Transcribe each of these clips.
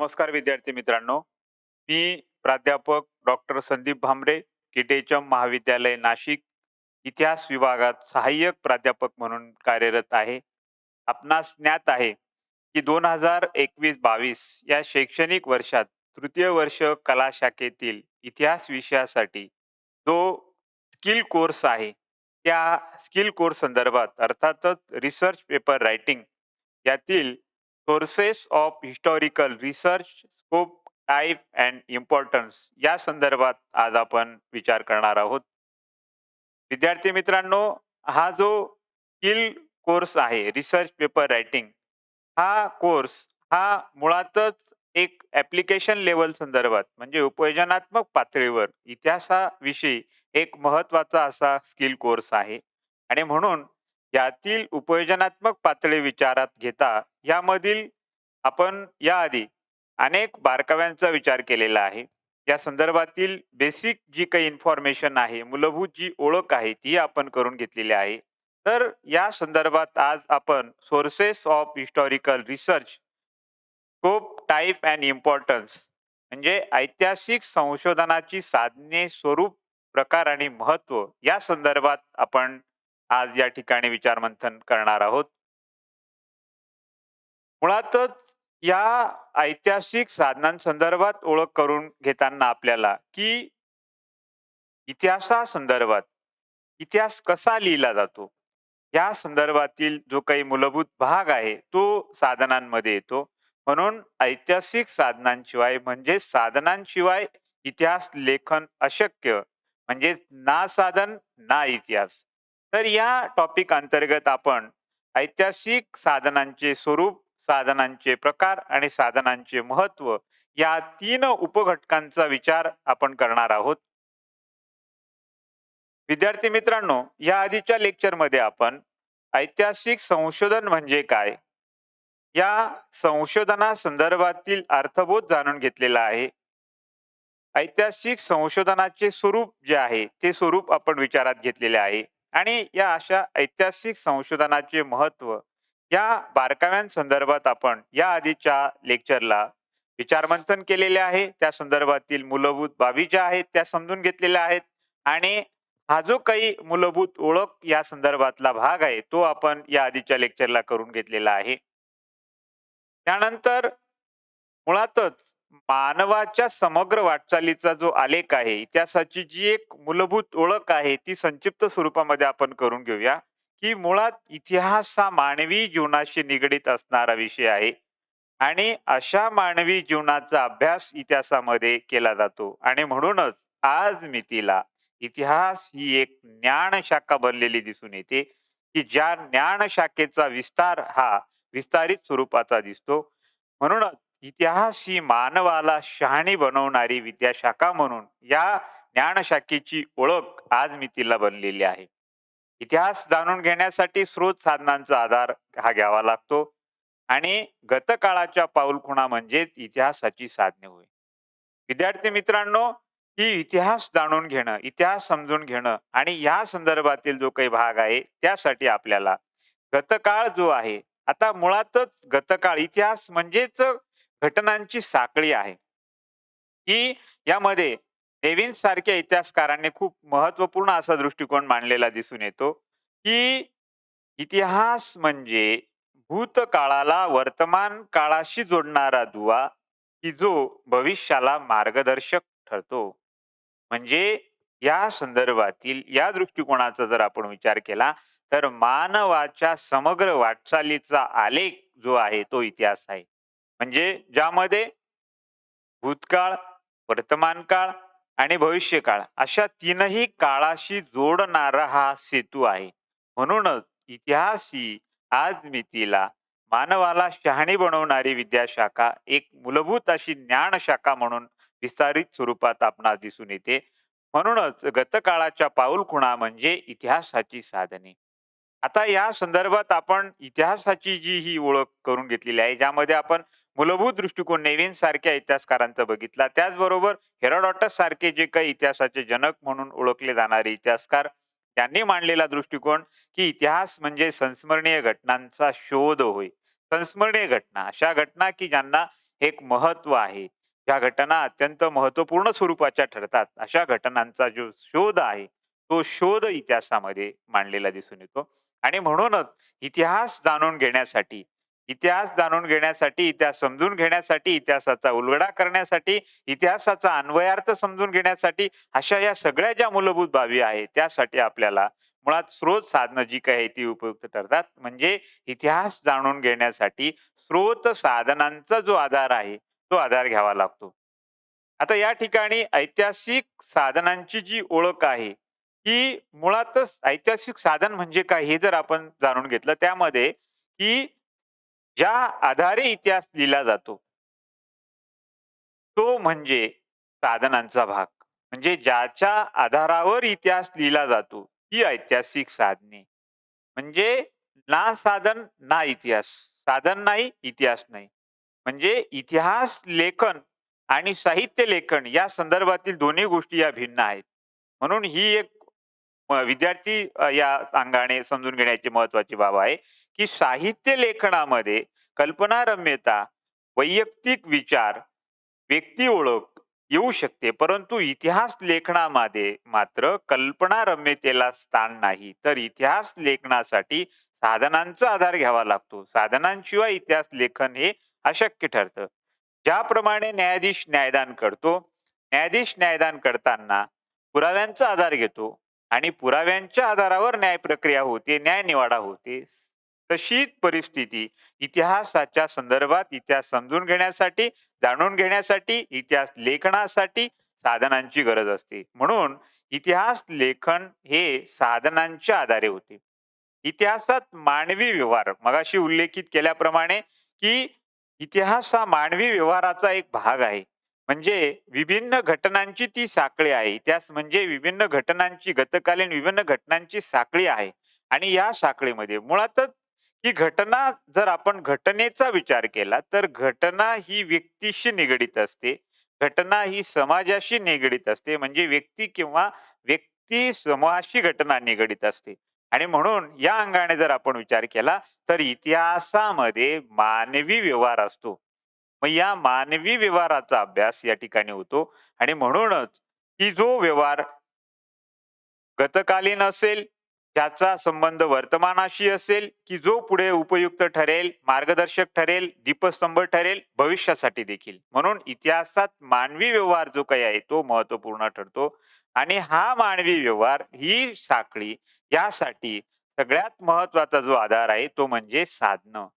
नमस्कार विद्यार्थी मित्रांनो. मी प्राध्यापक डॉक्टर संदीप भामरे, किटेचम महाविद्यालय नाशिक, इतिहास विभागात सहाय्यक प्राध्यापक म्हणून कार्यरत आहे. आपणास ज्ञात आहे की 2021-22 या शैक्षणिक वर्षात तृतीय वर्ष कला शाखेतील इतिहास विषयासाठी जो स्किल कोर्स आहे, त्या स्किल कोर्स संदर्भात अर्थातच रिसर्च पेपर रायटिंग यातील sources of historical research scope type and importance या संदर्भात आज आपण विचार करणार आहोत. विद्यार्थी मित्रांनो, हा जो स्किल कोर्स आहे रिसर्च पेपर रायटिंग, हा कोर्स हा मुळातच एक ॲप्लिकेशन लेवल संदर्भात म्हणजे उपयोजनात्मक पातळीवर इतिहासाविषयी एक महत्त्वाचा असा स्किल कोर्स आहे. आणि म्हणून यातील उपयोजनात्मक पातळी विचारात घेता यामधील आपण याआधी अनेक बारकाव्यांचा विचार केलेला आहे. या संदर्भातील बेसिक जी काही इन्फॉर्मेशन आहे, मूलभूत जी ओळख आहे, ती आपण करून घेतलेली आहे. तर या संदर्भात आज आपण sources of historical research scope type and importance म्हणजे ऐतिहासिक संशोधनाची साधने, स्वरूप, प्रकार आणि महत्त्व या संदर्भात आपण आज या ठिकाणी विचारमंथन करणार आहोत. मुळातच या ऐतिहासिक साधनांसंदर्भात ओळख करून घेताना आपल्याला की इतिहासासंदर्भात इतिहास कसा लिहिला जातो या संदर्भातील जो काही मूलभूत भाग आहे तो साधनांमध्ये येतो. म्हणून ऐतिहासिक साधनांशिवाय म्हणजे साधनांशिवाय इतिहास लेखन अशक्य, म्हणजे ना साधन ना इतिहास. तर या टॉपिक अंतर्गत आपण ऐतिहासिक साधनांचे स्वरूप, साधनांचे प्रकार आणि साधनांचे महत्त्व या तीन उपघटकांचा विचार आपण करणार आहोत. विद्यार्थी मित्रांनो, या आधीच्या लेक्चरमध्ये आपण ऐतिहासिक संशोधन म्हणजे काय, या संशोधनासंदर्भातील अर्थबोध जाणून घेतलेला आहे. ऐतिहासिक संशोधनाचे स्वरूप जे आहे ते स्वरूप आपण विचारात घेतलेले आहे आणि या अशा ऐतिहासिक संशोधनाचे महत्त्व या बारकाव्यांसंदर्भात आपण या आधीच्या लेक्चरला विचारमंथन केलेले आहे. त्या संदर्भातील मूलभूत बाबी ज्या आहेत त्या समजून घेतलेल्या आहेत आणि हा जो काही मूलभूत ओळख या संदर्भातला भाग आहे तो आपण या आधीच्या लेक्चरला करून घेतलेला आहे. त्यानंतर मुळातच मानवाच्या समग्र वाटचालीचा जो आलेख आहे, इतिहासाची जी एक मूलभूत ओळख आहे ती संक्षिप्त स्वरूपामध्ये आपण करून घेऊया की मुळात इतिहास हा मानवी जीवनाशी निगडीत असणारा विषय आहे आणि अशा मानवी जीवनाचा अभ्यास इतिहासामध्ये केला जातो आणि म्हणूनच आज मितीला इतिहास ही एक ज्ञान शाखा बनलेली दिसून येते की ज्या ज्ञान शाखेचा विस्तार हा विस्तारित स्वरूपाचा दिसतो. म्हणूनच इतिहास ही मानवाला शहाणी बनवणारी विद्याशाखा म्हणून या ज्ञानशाखेची ओळख आज मितीला बनलेली आहे. इतिहास जाणून घेण्यासाठी स्रोत साधनांचा आधार हा घ्यावा लागतो आणि गतकाळाच्या पाऊलखुणा म्हणजेच इतिहासाची साधने होय. विद्यार्थी मित्रांनो, ही इतिहास जाणून घेणं, इतिहास समजून घेणं आणि या संदर्भातील जो काही भाग आहे त्यासाठी आपल्याला गतकाळ जो आहे, आता मुळातच गतकाळ इतिहास म्हणजेच घटनांची साखळी आहे की यामध्ये डेव्हिन सारख्या इतिहासकारांनी खूप महत्वपूर्ण असा दृष्टिकोन मांडलेला दिसून येतो की इतिहास म्हणजे भूतकाळाला वर्तमान काळाशी जोडणारा दुवा की जो भविष्याला मार्गदर्शक ठरतो. म्हणजे या संदर्भातील या दृष्टिकोनाचा जर आपण विचार केला तर मानवाच्या समग्र वाटचालीचा आलेख जो आहे तो इतिहास आहे. म्हणजे ज्यामध्ये भूतकाळ, वर्तमान काळ आणि भविष्यकाळ अशा तीनही काळाशी जोडणारा हा सेतू आहे. म्हणूनच इतिहास ही आज मितीला मानवाला शहाणी बनवणारी विद्याशाखा, एक मूलभूत अशी ज्ञानशाखा म्हणून विस्तारित स्वरूपात आपणास दिसून येते. म्हणूनच गतकाळाच्या पाऊलखुणा म्हणजे इतिहासाची साधने. आता या संदर्भात आपण इतिहासाची जी ही ओळख करून घेतलेली आहे, ज्यामध्ये आपण मूलभूत दृष्टिकोन नेविन सारख्या इतिहासकारांचा बघितला, त्याचबरोबर हेरोडॉटस सारखे जे काही इतिहासाचे जनक म्हणून ओळखले जाणारे इतिहासकार त्यांनी मांडलेला दृष्टिकोन की इतिहास म्हणजे संस्मरणीय घटनांचा शोध होय. संस्मरणीय घटना, अशा घटना की ज्यांना एक महत्त्व आहे. ज्या घटना अत्यंत महत्त्वपूर्ण स्वरूपाच्या ठरतात, अशा घटनांचा जो शोध आहे, तो शोध इतिहासामध्ये मांडलेला दिसून येतो. आणि म्हणूनच इतिहास जाणून घेण्यासाठी, इतिहास समजून घेण्यासाठी, इतिहासाचा उलगडा करण्यासाठी, इतिहासाचा अन्वयार्थ समजून घेण्यासाठी, अशा या सगळ्या ज्या मूलभूत बाबी आहेत, त्यासाठी आपल्याला मुळात स्रोत साधनं जी काही आहे ती उपयुक्त ठरतात. म्हणजे इतिहास जाणून घेण्यासाठी स्रोत साधनांचा जो आधार आहे, तो आधार घ्यावा लागतो. आता या ठिकाणी ऐतिहासिक साधनांची जी ओळख आहे, ही मुळातच ऐतिहासिक साधन म्हणजे काय हे जर आपण जाणून घेतलं त्यामध्ये, की ज्या आधारे इतिहास लिहिला जातो, तो म्हणजे साधनांचा भाग. म्हणजे ज्याच्या आधारावर इतिहास लिहिला जातो, ही ऐतिहासिक साधने. म्हणजे ना साधन ना इतिहास. साधन नाही, इतिहास नाही. म्हणजे इतिहास लेखन आणि साहित्य लेखन या संदर्भातील दोन्ही गोष्टी या भिन्न आहेत. म्हणून ही एक विद्यार्थी या अंगाने समजून घेण्याची महत्त्वाची बाब आहे, की साहित्य लेखनामध्ये कल्पनारम्यता, वैयक्तिक विचार, व्यक्ती ओळख येऊ शकते. परंतु इतिहास लेखनामध्ये मात्र कल्पनारम्यतेला स्थान नाही. तर इतिहास लेखनासाठी साधनांचा आधार घ्यावा लागतो. साधनांशिवाय इतिहास लेखन हे अशक्य ठरतं. ज्याप्रमाणे न्यायाधीश न्यायदान करताना पुराव्यांचा आधार घेतो आणि पुराव्यांच्या आधारावर न्याय प्रक्रिया होते, न्यायनिवाडा होते. तशीच परिस्थिती इतिहासाच्या संदर्भात इतिहास समजून घेण्यासाठी, जाणून घेण्यासाठी, इतिहास लेखनासाठी साधनांची गरज असते. म्हणून इतिहास लेखन हे साधनांच्या आधारे होते. इतिहासात मानवी व्यवहार मगाशी उल्लेखित केल्याप्रमाणे, की इतिहास हा मानवी व्यवहाराचा एक भाग आहे. म्हणजे विभिन्न घटनांची ती साखळी आहे. इतिहास म्हणजे विभिन्न घटनांची गतकालीन विभिन्न घटनांची साखळी आहे. आणि या साखळीमध्ये मुळातच ही घटना जर आपण घटनेचा विचार केला, तर घटना ही व्यक्तीशी निगडीत असते. घटना ही समाजाशी निगडीत असते. म्हणजे व्यक्ती किंवा व्यक्ती समूहाशी घटना निगडीत असते. आणि म्हणून या अंगाने जर आपण विचार केला, तर इतिहासामध्ये मानवी व्यवहार असतो. मग या मानवी व्यवहाराचा अभ्यास या ठिकाणी होतो आणि म्हणूनच की जो व्यवहार गतकालीन असेल, ज्याचा संबंध वर्तमानाशी असेल, की जो पुढे उपयुक्त ठरेल, मार्गदर्शक ठरेल, दीपस्तंभ ठरेल भविष्यासाठी देखील. म्हणून इतिहासात मानवी व्यवहार जो काही आहे तो महत्त्वपूर्ण ठरतो आणि हा मानवी व्यवहार ही साखळी यासाठी सगळ्यात महत्त्वाचा जो आधार आहे तो म्हणजे साधनं.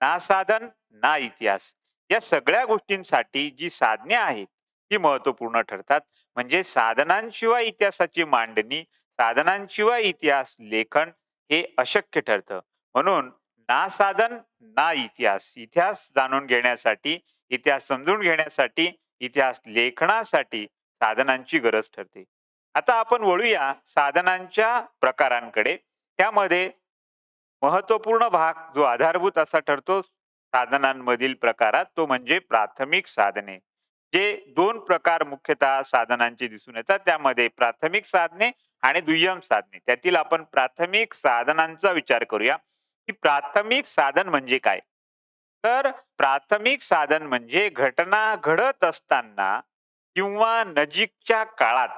ना साधन, ना इतिहास. या सगळ्या गोष्टींसाठी जी साधने आहेत, ती महत्त्वपूर्ण ठरतात. म्हणजे साधनांशिवाय इतिहासाची मांडणी, साधनांशिवाय इतिहास लेखन हे अशक्य ठरतं. म्हणून ना साधन, ना इतिहास. इतिहास जाणून घेण्यासाठी, इतिहास समजून घेण्यासाठी, इतिहास लेखनासाठी साधनांची गरज ठरते. आता आपण वळूया साधनांच्या प्रकारांकडे. त्यामध्ये महत्त्वपूर्ण भाग जो आधारभूत असा ठरतो साधनांमधील प्रकारात, तो म्हणजे प्राथमिक साधने. जे 2 प्रकार मुख्यतः साधनांचे दिसून येतात. त्यामध्ये प्राथमिक साधने आणि दुय्यम साधने. त्यातील आपण प्राथमिक साधनांचा विचार करूया, की प्राथमिक साधन म्हणजे काय? तर प्राथमिक साधन म्हणजे घटना घडत असताना किंवा नजीकच्या काळात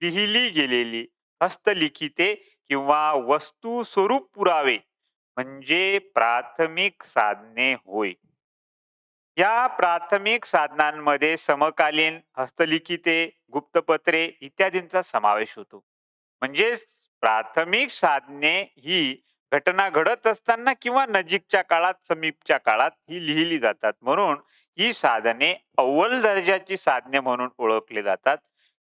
लिहिली गेलेली हस्तलिखिते किंवा वस्तू स्वरूप पुरावे म्हणजे प्राथमिक साधने होय. या प्राथमिक साधनांमध्ये समकालीन हस्तलिखिते, गुप्तपत्रे इत्यादींचा समावेश होतो. म्हणजे प्राथमिक साधने ही घटना घडत असताना किंवा नजीकच्या काळात, समीपच्या काळात ही लिहिली जातात. म्हणून ही साधने अव्वल दर्जाची साधने म्हणून ओळखले जातात,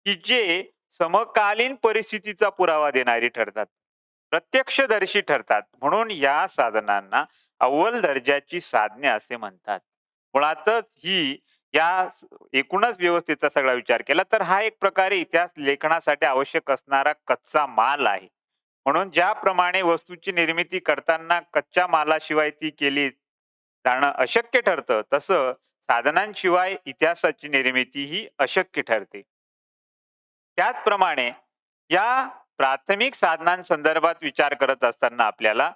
की जे समकालीन परिस्थितीचा पुरावा देणारी ठरतात. प्रत्यक्षदर्शी ठरतात. म्हणून या साधनांना अव्वल दर्जाची साधने असे म्हणतात. मुळातच ही या एकूणच व्यवस्थेचा सगळा विचार केला तर हा एक प्रकारे इतिहास लेखनासाठी आवश्यक असणारा कच्चा माल आहे. म्हणून ज्याप्रमाणे वस्तूची निर्मिती करताना कच्च्या मालाशिवाय ती केली जाणं अशक्य ठरतं, तसं साधनांशिवाय इतिहासाची निर्मिती ही अशक्य ठरते. त्याचप्रमाणे या प्राथमिक साधनांसंदर्भात विचार करत असताना आपल्याला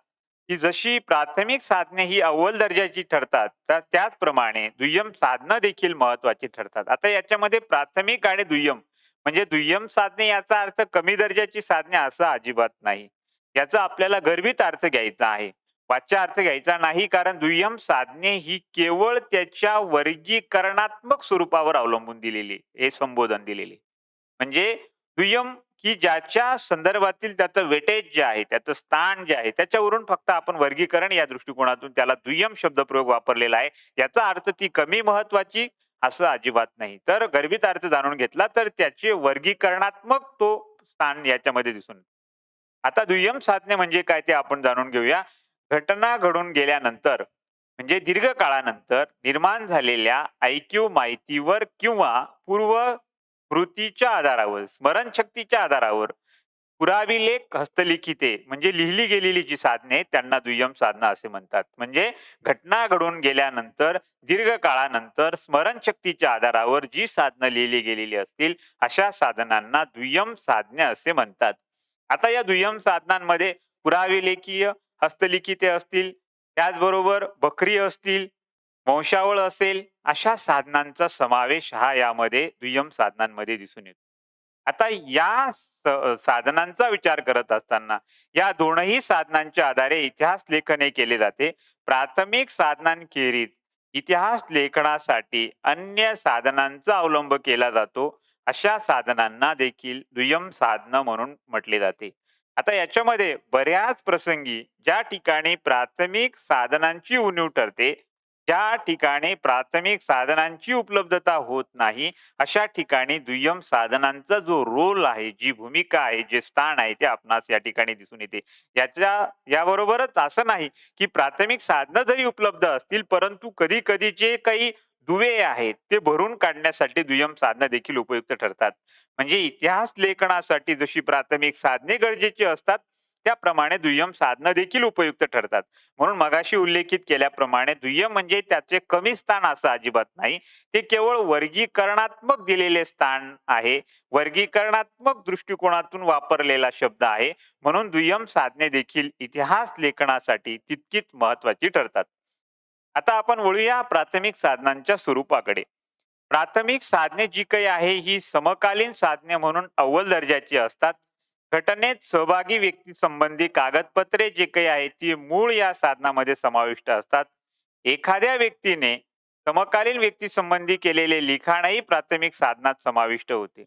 की जशी प्राथमिक साधने ही अव्वल दर्जाची ठरतात, तर त्याचप्रमाणे दुय्यम साधनं देखील महत्त्वाची ठरतात. आता याच्यामध्ये प्राथमिक आणि दुय्यम म्हणजे दुय्यम साधने याचा अर्थ कमी दर्जाची साधने असा अजिबात नाही. याचा आपल्याला गर्भित अर्थ घ्यायचा आहे. वाच्या अर्थ घ्यायचा नाही कारण दुय्यम साधने ही केवळ त्याच्या वर्गीकरणात्मक स्वरूपावर अवलंबून दिलेली हे संबोधन दिलेले. म्हणजे दुय्यम की ज्याच्या संदर्भातील त्याचं वेटेज जे आहे, त्याचं स्थान जे आहे, त्याच्यावरून फक्त आपण वर्गीकरण या दृष्टिकोनातून त्याला दुय्यम शब्दप्रयोग वापरलेला आहे. याचा अर्थ ती कमी महत्त्वाची असं अजिबात नाही. तर गर्भित अर्थ जाणून घेतला तर त्याचे वर्गीकरणात्मक तो स्थान याच्यामध्ये दिसून येतं. आता दुय्यम साधने म्हणजे काय ते आपण जाणून घेऊया. घटना घडून गेल्यानंतर म्हणजे दीर्घ काळानंतर निर्माण झालेल्या ऐकीव माहितीवर किंवा पूर्व कृतीच्या आधारावर, स्मरणशक्तीच्या आधारावर पुराविलेख हस्तलिखिते म्हणजे लिहिली गेलेली जी साधने आहेत, त्यांना दुय्यम साधना असे म्हणतात. म्हणजे घटना घडून गेल्यानंतर दीर्घ काळानंतर स्मरणशक्तीच्या आधारावर जी साधनं लिहिली गेलेली असतील, अशा साधनांना दुय्यम साधने असे म्हणतात. आता या दुय्यम साधनांमध्ये पुराविलेखीय हस्तलिखिते असतील, त्याचबरोबर बखरी असतील, वंशावळ असेल, अशा साधनांचा समावेश हा यामध्ये दुय्यम साधनांमध्ये दिसून येतो. आता या साधनांचा विचार करत असताना या दोनही साधनांच्या आधारे इतिहास लेखन हे केले जाते. प्राथमिक साधनांखेरीज इतिहास लेखनासाठी अन्य साधनांचा अवलंब केला जातो. अशा साधनांना देखील दुय्यम साधनं म्हणून म्हटले जाते. आता याच्यामध्ये बऱ्याच प्रसंगी ज्या ठिकाणी प्राथमिक साधनांची उणीव ठरते, ज्या ठिकाणी प्राथमिक साधनांची उपलब्धता होत नाही, अशा ठिकाणी दुय्यम साधनांचा जो रोल आहे, जी भूमिका आहे, जे स्थान आहे, ते आपणास या ठिकाणी दिसून येते. याबरोबरच असं नाही, की प्राथमिक साधनं जरी उपलब्ध असतील, परंतु कधी-कधी जे काही दुवे आहेत, ते भरून काढण्यासाठी दुय्यम साधनं देखील उपयुक्त ठरतात. म्हणजे इतिहास लेखनासाठी जशी प्राथमिक साधने गरजेची असतात, त्याप्रमाणे दुय्यम साधनं देखील उपयुक्त ठरतात. म्हणून मगाशी उल्लेखित केल्याप्रमाणे दुय्यम म्हणजे त्याचे कमी स्थान असं अजिबात नाही. ते केवळ वर्गीकरणात्मक दिलेले स्थान आहे. वर्गीकरणात्मक दृष्टिकोनातून वापरलेला शब्द आहे. म्हणून दुय्यम साधने देखील इतिहास लेखनासाठी तितकीच महत्त्वाची ठरतात. आता आपण वळूया प्राथमिक साधनांच्या स्वरूपाकडे. प्राथमिक साधने जी काही आहे ही समकालीन साधने म्हणून अव्वल दर्जाची असतात. घटनेत सहभागी व्यक्तीसंबंधी कागदपत्रे जे काही आहेत ती मूळ या साधनामध्ये समाविष्ट असतात. एखाद्या व्यक्तीने समकालीन व्यक्तीसंबंधी केलेले लिखाणही प्राथमिक साधनात समाविष्ट होते.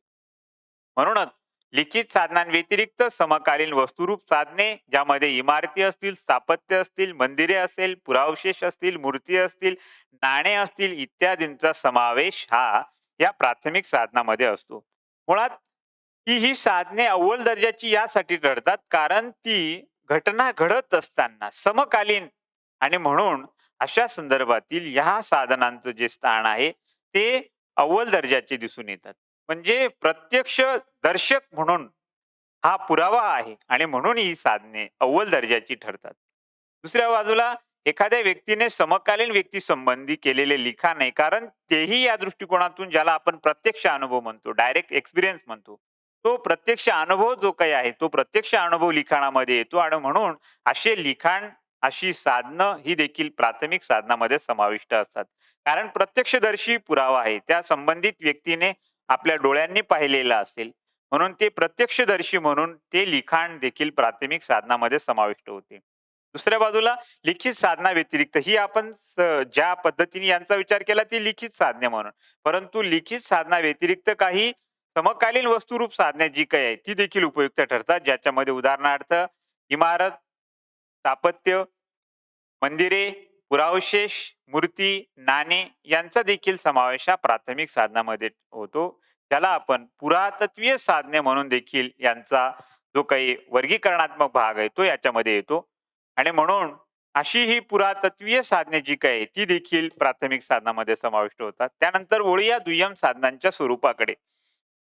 म्हणूनच लिखित साधनांव्यतिरिक्त समकालीन वस्तुरूप साधने ज्यामध्ये इमारती असतील, स्थापत्य असतील, मंदिरे असेल, पुरावशेष असतील, मूर्ती असतील, नाणे असतील इत्यादींचा समावेश हा या प्राथमिक साधनामध्ये असतो. मुळात ही साधने अव्वल दर्जाची यासाठी ठरतात कारण ती घटना घडत असताना समकालीन आणि म्हणून अशा संदर्भातील ह्या साधनांचं जे स्थान आहे ते अव्वल दर्जाचे दिसून येतात. म्हणजे प्रत्यक्ष दर्शक म्हणून हा पुरावा आहे आणि म्हणून ही साधने अव्वल दर्जाची ठरतात. दुसऱ्या बाजूला एखाद्या व्यक्तीने समकालीन व्यक्तीसंबंधी केलेले लिखाण आहे कारण तेही या दृष्टिकोनातून ज्याला आपण प्रत्यक्ष अनुभव म्हणतो, डायरेक्ट एक्सपिरियन्स म्हणतो. तो प्रत्यक्ष अनुभव जो काही आहे, तो प्रत्यक्ष अनुभव लिखाणामध्ये येतो आणि म्हणून असे लिखाण, अशी साधनं ही देखील प्राथमिक साधनामध्ये समाविष्ट असतात. कारण प्रत्यक्षदर्शी पुरावा आहे. त्या संबंधित व्यक्तीने आपल्या डोळ्यांनी पाहिलेलं असेल. म्हणून ते प्रत्यक्षदर्शी म्हणून ते लिखाण देखील प्राथमिक साधनामध्ये समाविष्ट होते. दुसऱ्या बाजूला लिखित साधना व्यतिरिक्त ही आपण ज्या पद्धतीने यांचा विचार केला ती लिखित साधने म्हणून. परंतु लिखित साधना व्यतिरिक्त काही समकालीन वस्तुरूप साधने जी काही आहे ती देखील उपयुक्त ठरतात. ज्याच्यामध्ये उदाहरणार्थ इमारत, स्थापत्य, मंदिरे, पुरावशेष, मूर्ती, नाणे यांचा देखील समावेश हा प्राथमिक साधनामध्ये होतो. ज्याला आपण पुरातत्वीय साधने म्हणून देखील यांचा जो काही वर्गीकरणात्मक भाग आहे तो याच्यामध्ये येतो. आणि म्हणून अशी ही पुरातत्वीय साधने जी काही ती देखील प्राथमिक साधनामध्ये समाविष्ट होतात. त्यानंतर वळूया दुय्यम साधनांच्या स्वरूपाकडे.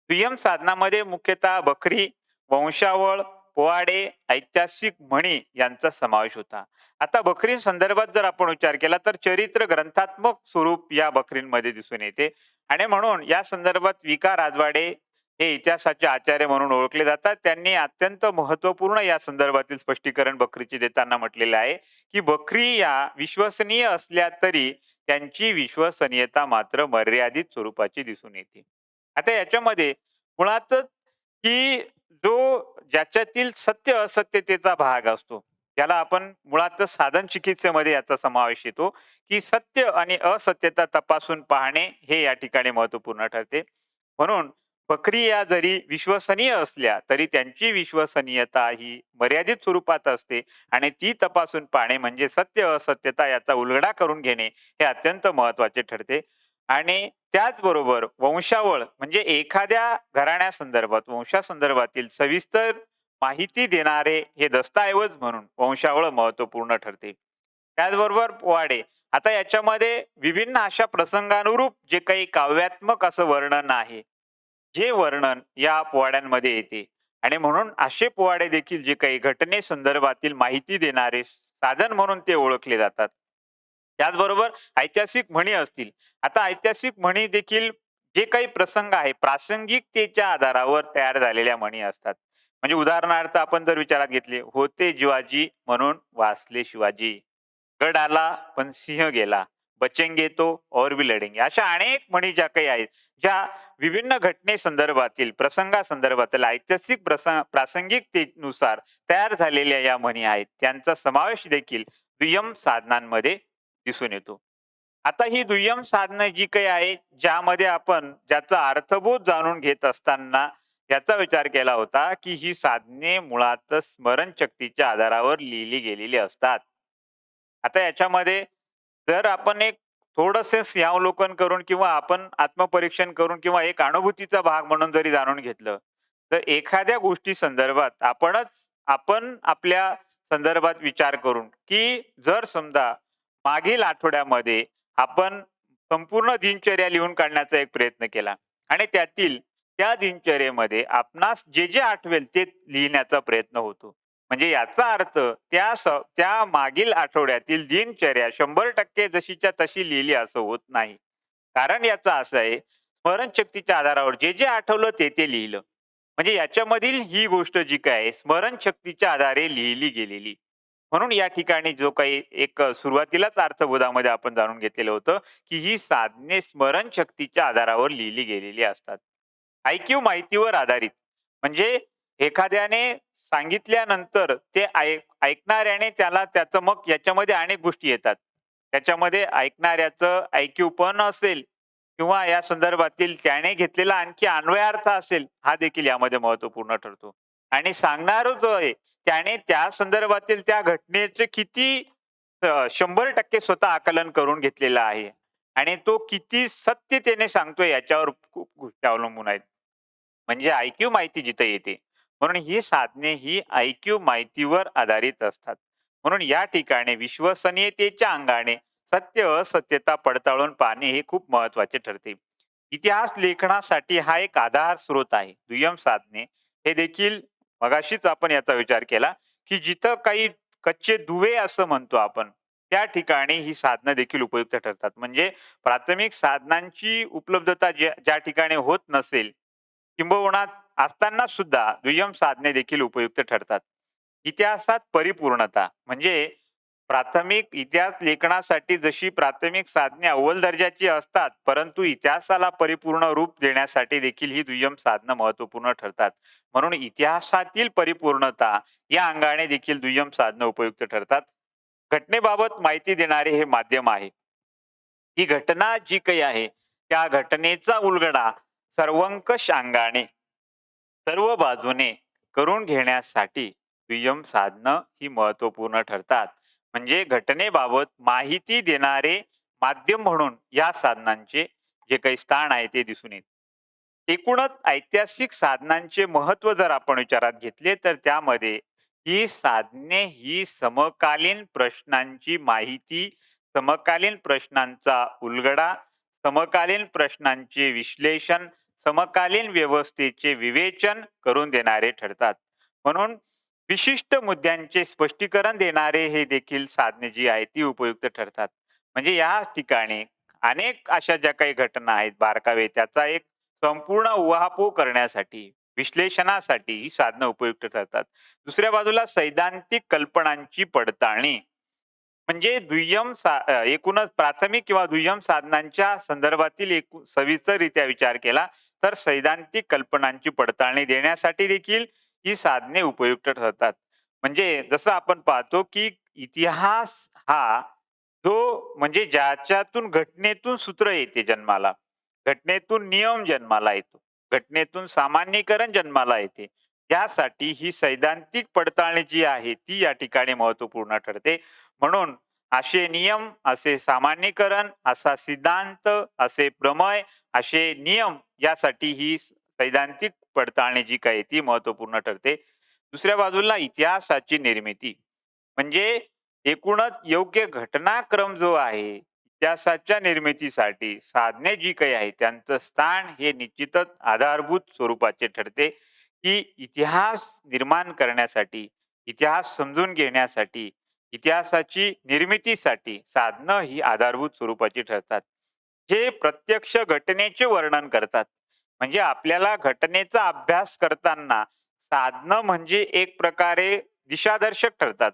दुय्यम साधनामध्ये मुख्यतः बखरी, वंशावळ, पोवाडे, ऐतिहासिक म्हणी यांचा समावेश होता. आता बखरी संदर्भात जर आपण विचार केला तर चरित्र ग्रंथात्मक स्वरूप या बखरींमध्ये दिसून येते आणि म्हणून या संदर्भात वि. राजवाडे हे इतिहासाचे आचार्य म्हणून ओळखले जातात. त्यांनी अत्यंत महत्त्वपूर्ण या संदर्भातील स्पष्टीकरण बकरीचे देताना म्हटलेलं आहे, की बकरी या विश्वसनीय असल्या तरी त्यांची विश्वसनीयता मात्र मर्यादित स्वरूपाची दिसून येते. आता याच्यामध्ये मुळातच की ज्याच्यातील सत्य-असत्यतेचा भाग असतो, त्याला आपण मुळातच साधन चिकित्सेमध्ये याचा समावेश येतो, की सत्य आणि असत्यता तपासून पाहणे हे या ठिकाणी महत्त्वपूर्ण ठरते. म्हणून प्रक्रिया जरी विश्वसनीय असल्या, तरी त्यांची विश्वसनीयता ही मर्यादित स्वरूपात असते आणि ती तपासून पाहणे म्हणजे सत्य-असत्यता याचा उलगडा करून घेणे हे अत्यंत महत्त्वाचे ठरते. आणि त्याचबरोबर वंशावळ म्हणजे एखाद्या घराण्यासंदर्भात, वंशासंदर्भातील सविस्तर माहिती देणारे हे दस्तऐवज म्हणून वंशावळ महत्त्वपूर्ण ठरते. त्याचबरोबर पोवाडे. आता याच्यामध्ये विभिन्न अशा प्रसंगानुरूप जे काही काव्यात्मक असं वर्णन आहे, जे वर्णन या पोवाड्यांमध्ये येते आणि म्हणून असे पोवाडे देखील जे काही घटनेसंदर्भातील माहिती देणारे साधन म्हणून ते ओळखले जातात. त्याचबरोबर ऐतिहासिक म्हणी असतील. आता ऐतिहासिक म्हणी देखील जे काही प्रसंग आहे, प्रासंगिकतेच्या आधारावर तयार झालेल्या म्हणी असतात. म्हणजे उदाहरणार्थ आपण जर विचारात घेतले, "होते जिवाजी म्हणून वाचले शिवाजी." गड आला पण सिंह गेला. बचेंगे तो और भी लढेंगे. अशा अनेक म्हणी ज्या काही आहेत, ज्या विभिन्न घटनेसंदर्भातील, प्रसंगासंदर्भातील ऐतिहासिक प्रासंगिकतेनुसार तयार झालेल्या या म्हणी आहेत. त्यांचा समावेश देखील दुय्यम साधनांमध्ये दिसून येतो. आता ही दुय्यम साधनं जी काही आहेत, ज्यामध्ये आपण ज्याचा अर्थबोध जाणून घेत असताना याचा विचार केला होता, की ही साधने मुळातच स्मरणशक्तीच्या आधारावर लिहिली गेलेली असतात. आता याच्यामध्ये जर आपण एक थोडंसं स्वावलोकन करून किंवा आपण आत्मपरीक्षण करून किंवा एक अनुभूतीचा भाग म्हणून जरी जाणून घेतलं, तर एखाद्या गोष्टी संदर्भात आपण आपल्या संदर्भात विचार करून, की जर समजा मागील आठवड्यामध्ये आपण संपूर्ण दिनचर्या लिहून काढण्याचा एक प्रयत्न केला आणि त्या दिनचर्येमध्ये आपणास जे आठवेल ते लिहिण्याचा प्रयत्न होतो. म्हणजे याचा अर्थ त्या मागील आठवड्यातील दिनचर्या 100% जशीच्या तशी लिहिली असं होत नाही. कारण याचं असं आहे, स्मरणशक्तीच्या आधारावर जे आठवलं ते लिहिलं. म्हणजे याच्यामधील ही गोष्ट जी काय आहे, स्मरणशक्तीच्या आधारे लिहिली गेलेली. म्हणून या ठिकाणी जो काही एक सुरुवातीलाच अर्थबोधामध्ये आपण जाणून घेतलेलं होतं, की ही साधने स्मरणशक्तीच्या आधारावर लिहिली गेलेली असतात. ऐकीव माहितीवर आधारित. म्हणजे एखाद्याने सांगितल्यानंतर ते ऐकणाऱ्याने त्याचं मग याच्यामध्ये अनेक गोष्टी येतात. त्याच्यामध्ये ऐकणाऱ्याचं ऐकीवपण असेल किंवा या संदर्भातील त्याने घेतलेला आणखी अन्वयार्थ असेल, हा देखील यामध्ये महत्त्वपूर्ण ठरतो. आणि सांगणारा जो आहे, त्याने त्या संदर्भातील त्या घटनेचे किती 100% स्वतः आकलन करून घेतलेलं आहे आणि तो किती सत्यतेने सांगतोय याच्यावर खूप गोष्टी अवलंबून आहेत. म्हणजे ऐकीव माहिती जिथे येते. म्हणून ही साधने ही ऐकीव माहितीवर आधारित असतात. म्हणून या ठिकाणी विश्वसनीयतेच्या अंगाने सत्य-असत्यता पडताळून पाहणे हे खूप महत्त्वाचे ठरते. इतिहास लेखनासाठी हा एक आधार स्रोत आहे. दुय्यम साधने हे देखील मगाशीच आपण याचा विचार केला, की जिथं काही कच्चे दुवे असं म्हणतो आपण, त्या ठिकाणी ही साधनं देखील उपयुक्त ठरतात. म्हणजे प्राथमिक साधनांची उपलब्धता ज्या ठिकाणी होत नसेल, किंबहुना असताना सुद्धा दुय्यम साधने देखील उपयुक्त ठरतात. इतिहासात परिपूर्णता म्हणजे प्राथमिक इतिहास लेखनासाठी जशी प्राथमिक साधने अव्वल दर्जाची असतात, परंतु इतिहासाला परिपूर्ण रूप देण्यासाठी देखील ही दुय्यम साधनं महत्त्वपूर्ण ठरतात. म्हणून इतिहासातील परिपूर्णता या अंगाने देखील दुय्यम साधनं उपयुक्त ठरतात. घटनेबाबत माहिती देणारे हे माध्यम आहे. ही घटना जी काही आहे, त्या घटनेचा उलगडा सर्वंकष अंगाने, सर्व बाजूने करून घेण्यासाठी दुय्यम साधनं ही महत्त्वपूर्ण ठरतात. म्हणजे घटनेबाबत माहिती देणारे माध्यम म्हणून या साधनांचे जे काही स्थान आहे ते दिसून येते. एकूणच ऐतिहासिक साधनांचे महत्त्व जर आपण विचारात घेतले, तर त्यामध्ये ही साधने ही समकालीन प्रश्नांची माहिती, समकालीन प्रश्नांचा उलगडा, समकालीन प्रश्नांचे विश्लेषण, समकालीन व्यवस्थेचे विवेचन करून देणारे ठरतात. म्हणून विशिष्ट मुद्द्यांचे स्पष्टीकरण देणारे हे देखील साधने जी आहेत ती उपयुक्त ठरतात. म्हणजे या ठिकाणी अनेक अशा ज्या काही घटना आहेत, बारकावे त्याचा एक संपूर्ण उहापोह करण्यासाठी, विश्लेषणासाठी ही साधनं उपयुक्त ठरतात. दुसऱ्या बाजूला सैद्धांतिक कल्पनांची पडताळणी म्हणजे एकूणच प्राथमिक किंवा दुय्यम साधनांच्या संदर्भातील सविस्तररित्या विचार केला, तर सैद्धांतिक कल्पनांची पडताळणी देण्यासाठी देखील ही साधने उपयुक्त ठरतात. म्हणजे जसं आपण पाहतो, की इतिहास हा जो म्हणजे ज्याच्यातून घटनेतून सूत्र येते जन्माला, घटनेतून नियम जन्माला येतो, घटनेतून सामान्यीकरण जन्माला येते. त्यासाठी ही सैद्धांतिक पडताळणी जी आहे, ती या ठिकाणी महत्त्वपूर्ण ठरते. म्हणून असे नियम, असे सामान्यीकरण, असा सिद्धांत, असे प्रमेय, असे नियम यासाठी ही सैद्धांतिक पडताळणी जी काही ती महत्त्वपूर्ण ठरते. दुसऱ्या बाजूला इतिहासाची निर्मिती म्हणजे एकूणच योग्य घटनाक्रम जो आहे, इतिहासाच्या निर्मितीसाठी साधने जी काही आहेत, त्यांचं स्थान हे निश्चितच आधारभूत स्वरूपाचे ठरते, की इतिहास निर्माण करण्यासाठी, इतिहास समजून घेण्यासाठी, इतिहासाची निर्मितीसाठी साधनं ही आधारभूत स्वरूपाची ठरतात. जे प्रत्यक्ष घटनेचे वर्णन करतात. म्हणजे आपल्याला घटनेचा अभ्यास करताना साधनं म्हणजे एक प्रकारे दिशादर्शक ठरतात.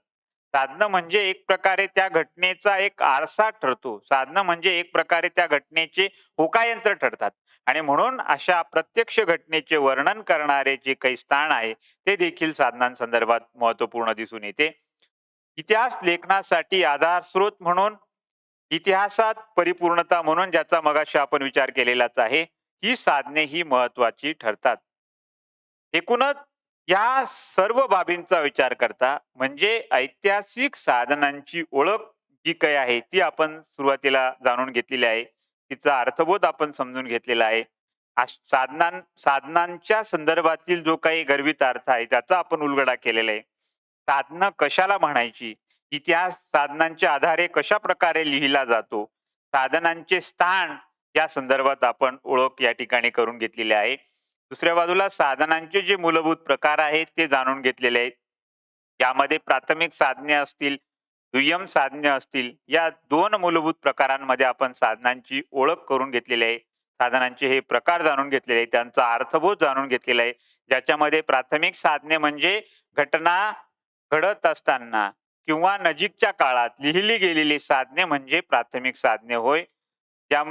साधनं म्हणजे एक प्रकारे त्या घटनेचा एक आरसा ठरतो. साधनं म्हणजे एक प्रकारे त्या घटनेचे होकायंत्र ठरतात आणि म्हणून अशा प्रत्यक्ष घटनेचे वर्णन करणारे जे काही स्थान आहे, ते देखील साधनांसंदर्भात महत्त्वपूर्ण दिसून येते. इतिहास लेखनासाठी आधार स्रोत म्हणून, इतिहासात परिपूर्णता म्हणून ज्याचा मगाशी आपण विचार केलेलाच आहे, ही साधने ही महत्त्वाची ठरतात. एकूणच या सर्व बाबींचा विचार करता म्हणजे ऐतिहासिक साधनांची ओळख जी काही आहे ती आपण सुरुवातीला जाणून घेतलेली आहे. तिचा अर्थबोध आपण समजून घेतलेला आहे. साधनांच्या संदर्भातील जो काही गर्भित अर्थ आहे त्याचा आपण उलगडा केलेला आहे. साधनं कशाला म्हणायची? इतिहास साधनांच्या आधारे कशाप्रकारे लिहिला जातो? साधनांचे स्थान या संदर्भात आपण ओळख या ठिकाणी करून घेतलेली आहे. दुसऱ्या बाजूला साधनांचे जे मूलभूत प्रकार आहेत ते जाणून घेतलेले आहेत. यामध्ये प्राथमिक साधने असतील, दुय्यम साधने असतील, या 2 मूलभूत प्रकारांमध्ये आपण साधनांची ओळख करून घेतलेली आहे. साधनांचे हे प्रकार जाणून घेतलेले आहे. त्यांचा अर्थबोध जाणून घेतलेला आहे. ज्याच्यामध्ये प्राथमिक साधने म्हणजे घटना घडत असताना किंवा नजीकच्या काळात लिहिली गेलेली साधने म्हणजे प्राथमिक साधने होय. त्या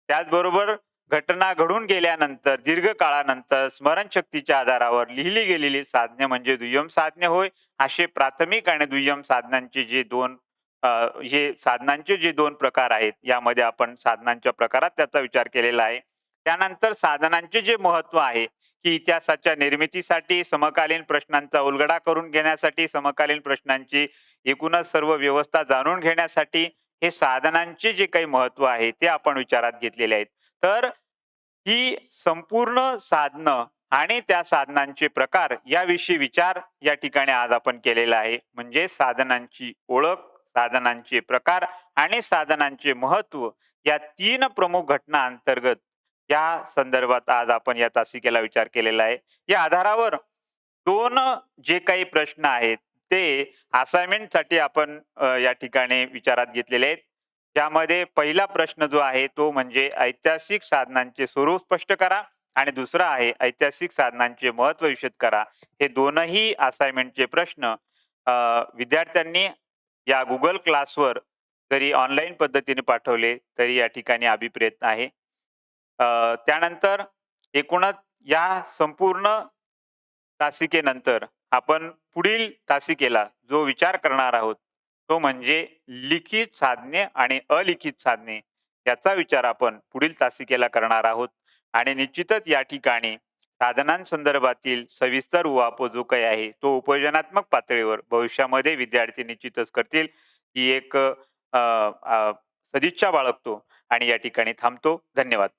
त्याचबरोबर घटना घडून गेल्यानंतर दीर्घ काळानंतर स्मरणशक्तीच्या आधारावर लिहिली गेलेली साधने म्हणजे दुय्यम साधने होय. असे प्राथमिक आणि दुय्यम साधनांचे जे 2 हे साधनांचे जे 2 प्रकार आहेत, यामध्ये आपण साधनांच्या प्रकारात त्याचा विचार केलेला आहे. त्यानंतर साधनांचे जे महत्त्व आहे, की इतिहासाच्या निर्मितीसाठी, समकालीन प्रश्नांचा उलगडा करून घेण्यासाठी, समकालीन प्रश्नांची एकूणच सर्व व्यवस्था जाणून घेण्यासाठी हे साधनांचे जे काही महत्त्व आहे, ते आपण विचारात घेतलेले आहेत. तर ही संपूर्ण साधनं आणि त्या साधनांचे प्रकार याविषयी विचार या ठिकाणी आज आपण केलेला आहे. म्हणजे साधनांची ओळख, साधनांचे प्रकार आणि साधनांचे महत्त्व या 3 प्रमुख घटना अंतर्गत या संदर्भात आज आपण या तासिकेला विचार केलेला आहे. या आधारावर 2 जे काही प्रश्न आहेत ते असाइनमेंटसाठी आपण या ठिकाणी विचारात घेतलेले आहेत. त्यामध्ये पहिला प्रश्न जो आहे तो म्हणजे ऐतिहासिक साधनांचे स्वरूप स्पष्ट करा आणि दुसरा आहे ऐतिहासिक साधनांचे महत्त्व विशद करा. हे दोनही असाइनमेंटचे प्रश्न विद्यार्थ्यांनी या Google क्लासवर जरी ऑनलाईन पद्धतीने पाठवले तरी या ठिकाणी अभिप्रेत आहे. त्यानंतर एकूणच या संपूर्ण तासिकेनंतर आपण पुढील तासिकेला जो विचार करणार आहोत, तो म्हणजे लिखित साधने आणि अलिखित साधने याचा विचार आपण पुढील तासिकेला करणार आहोत आणि निश्चितच या ठिकाणी साधनांसंदर्भातील सविस्तर उहापोह जो काही आहे, तो उपयोजनात्मक पातळीवर भविष्यामध्ये विद्यार्थी निश्चितच करतील. ही एक सदिच्छा बाळगतो आणि या ठिकाणी थांबतो. धन्यवाद.